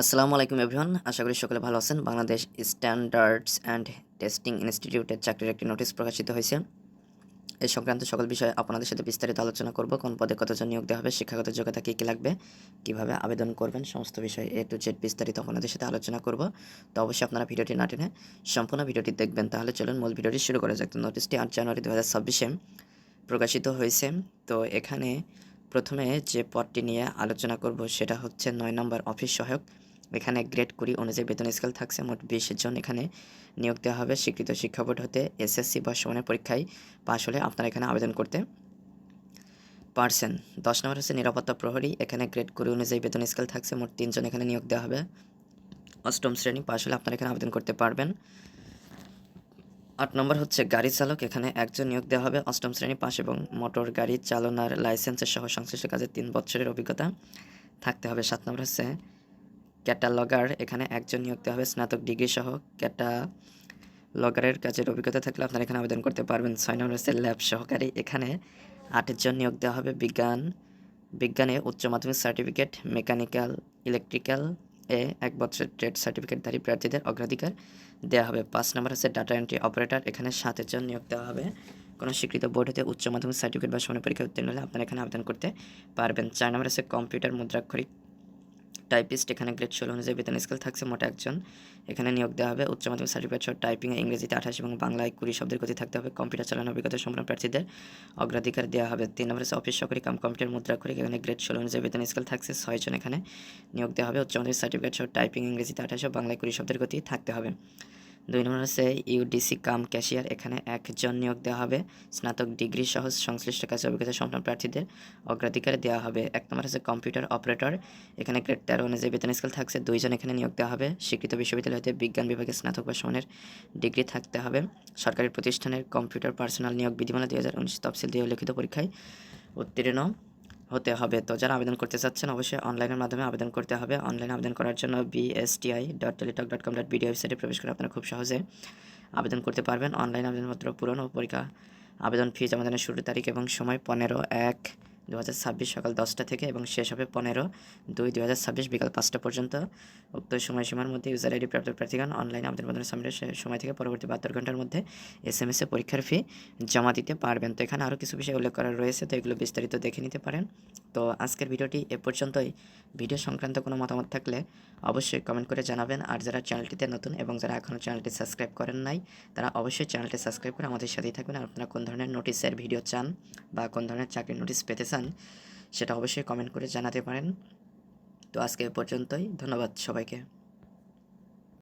আসসালামু আলাইকুম এভরিওয়ান, আশা করি সকলে ভালো আছেন। বাংলাদেশ স্ট্যান্ডার্ডস অ্যান্ড টেস্টিং ইনস্টিটিউটের চাকরির একটি নোটিশ প্রকাশিত হয়েছে। এই সংক্রান্ত সকল বিষয়ে আপনাদের সাথে বিস্তারিত আলোচনা করব। কোন পদে কতজন নিয়োগ দেওয়া হবে, শিক্ষাগত যোগ্যতা কী কী লাগবে, কীভাবে আবেদন করবেন, সমস্ত বিষয়ে এ টু জেড বিস্তারিত আপনাদের সাথে আলোচনা করব। তো অবশ্যই আপনারা ভিডিওটি না টেনে সম্পূর্ণ ভিডিওটি দেখবেন। তাহলে চলুন মূল ভিডিওটি শুরু করা যাক। নোটিশটি 8 জানুয়ারি 2026 প্রকাশিত হয়েছে। তো এখানে প্রথমে যে পদটি নিয়ে আলোচনা করব সেটা হচ্ছে 9 নম্বর অফিস সহায়ক। এখানে গ্রেড 20 অনুযায়ী বেতন স্কেল থাকছে। মোট 20 জন এখানে নিয়োগ দেওয়া হবে। স্বীকৃত শিক্ষা বোর্ড হতে এসএসসি বা সমানের পরীক্ষায় পাশ হলে আপনারা এখানে আবেদন করতে পারছেন। 10 নম্বর হচ্ছে নিরাপত্তা প্রহরী। এখানে গ্রেড 20 অনুযায়ী বেতন স্কেল থাকছে। মোট 3 জন এখানে নিয়োগ দেওয়া হবে। 8ম শ্রেণী পাশ হলে আপনারা এখানে আবেদন করতে পারবেন। 8 নম্বর হচ্ছে গাড়ি চালক। এখানে একজন নিয়োগ দেওয়া হবে। 8ম শ্রেণী পাশ এবং মোটর গাড়ি চালনার লাইসেন্সের সহ সংশ্লিষ্ট কাজে 3 বছরের অভিজ্ঞতা থাকতে হবে। 7 নম্বর হচ্ছে ক্যাটালগার। এখানে একজন নিয়োগ দেওয়া হবে। স্নাতক ডিগ্রি সহ ক্যাটালগারের কাজের অভিজ্ঞতা থাকলে আপনারা এখানে আবেদন করতে পারবেন। 6 নম্বর হচ্ছে ল্যাব সহকারী। এখানে 8 জন নিয়োগ দেওয়া হবে। বিজ্ঞানে উচ্চ মাধ্যমিক সার্টিফিকেট, মেকানিক্যাল, ইলেকট্রিক্যাল 1 বছরের ট্রেড সার্টিফিকেটধারী প্রার্থীদের অগ্রাধিকার দেওয়া হবে। 5 নম্বর হচ্ছে ডাটা এন্ট্রি অপারেটর। এখানে 7 জন নিয়োগ দেওয়া হবে। কোনো স্বীকৃত বোর্ড হতে উচ্চ মাধ্যমিক সার্টিফিকেট বা সমানের পরীক্ষায় উত্তীর্ণ হলে আপনারা এখানে আবেদন করতে পারবেন। 4 নম্বর হচ্ছে কম্পিউটার মুদ্রাক্ষরিক টাইপিস্ট। এখানে গ্রেড 16 অনুযায়ী বেতন স্কেল থাকছে। মোট একজন এখানে নিয়োগ দেওয়া হবে। উচ্চ মাধ্যমিক সার্টিফিকেট সহ টাইপিংয়ে ইংরেজিতে 28 এবং বাংলায় 20 শব্দের গতি থাকতে হবে। কম্পিউটার চালানোর অভিজ্ঞতা সম্পন্ন প্রার্থীদের অগ্রাধিকার দেওয়া হবে। 3 নম্বর হচ্ছে অফিস সহকারী কাম কম্পিউটার মুদ্রাক্ষরিক। এখানে গ্রেড 16 অনুযায়ী বেতন স্কেল থাকছে। 6 জন এখানে নিয়োগ দেওয়া হবে। উচ্চ মাধ্যমিক সার্টিফিকেট সহ টাইপিং ইংরেজিতে 28 ও বাংলায় 20 শব্দের গতি থাকতে হবে। 2 নম্বর হচ্ছে ইউডিসি কাম ক্যাশিয়ার। এখানে একজন নিয়োগ দেওয়া হবে। স্নাতক ডিগ্রি সহ সংশ্লিষ্ট কাজে অভিজ্ঞতা সম্পন্ন প্রার্থীদের অগ্রাধিকার দেওয়া হবে। 1 নম্বর হচ্ছে কম্পিউটার অপারেটর। এখানে গ্রেড 13 অনুযায়ী বেতন স্কেল থাকছে। 2 জন এখানে নিয়োগ দেওয়া হবে। স্বীকৃত বিশ্ববিদ্যালয় হতে বিজ্ঞান বিভাগে স্নাতক বা সমানের ডিগ্রি থাকতে হবে। সরকারি প্রতিষ্ঠানের কম্পিউটার পার্সোনাল নিয়োগ বিধিমালা 2019 তফসিল দিয়ে উল্লেখিত পরীক্ষায় উত্তীর্ণ হতে হবে। তো যারা আবেদন করতে চাচ্ছেন অবশ্যই অনলাইনের মাধ্যমে আবেদন করতে হবে। অনলাইনে আবেদন করার জন্য bsti.teletalk.com.bd ওয়েবসাইটে প্রবেশ করে আপনারা খুব সহজে আবেদন করতে পারবেন। অনলাইন আবেদনপত্র পূরণ ও পরীক্ষা আবেদন ফি জমা দানের শুরুর তারিখ এবং সময় 15/1/2026 সকাল 10টা থেকে এবং শেষ হবে 15/2/2026 বিকাল 5টা পর্যন্ত। উক্ত সময়সীমার মধ্যে ইউজার আইডি প্রাপ্ত প্রার্থীগণ অনলাইন আবেদন সাবমিটের সময় থেকে পরবর্তী 72 ঘন্টার মধ্যে এসএমএসে পরীক্ষার ফি জমা দিতে পারবেন। তো এখানে আরও কিছু বিষয় উল্লেখ করা রয়েছে, তো এগুলো বিস্তারিত দেখে নিতে পারেন। তো আজকের ভিডিওটি এ পর্যন্তই। ভিডিও সংক্রান্ত কোনো মতামত থাকলে অবশ্যই কমেন্ট করে জানাবেন। আর যারা চ্যানেলটিতে নতুন এবং যারা এখনও চ্যানেলটি সাবস্ক্রাইব করেন নাই তারা অবশ্যই চ্যানেলটি সাবস্ক্রাইব করে আমাদের সাথেই থাকবেন। আর আপনারা কোন ধরনের নোটিশের ভিডিও চান বা কোন ধরনের চাকরির নোটিশ পেতে চান সেটা অবশ্যই কমেন্ট করে জানাতে পারেন। তো আজকে এ পর্যন্তই। ধন্যবাদ সবাইকে।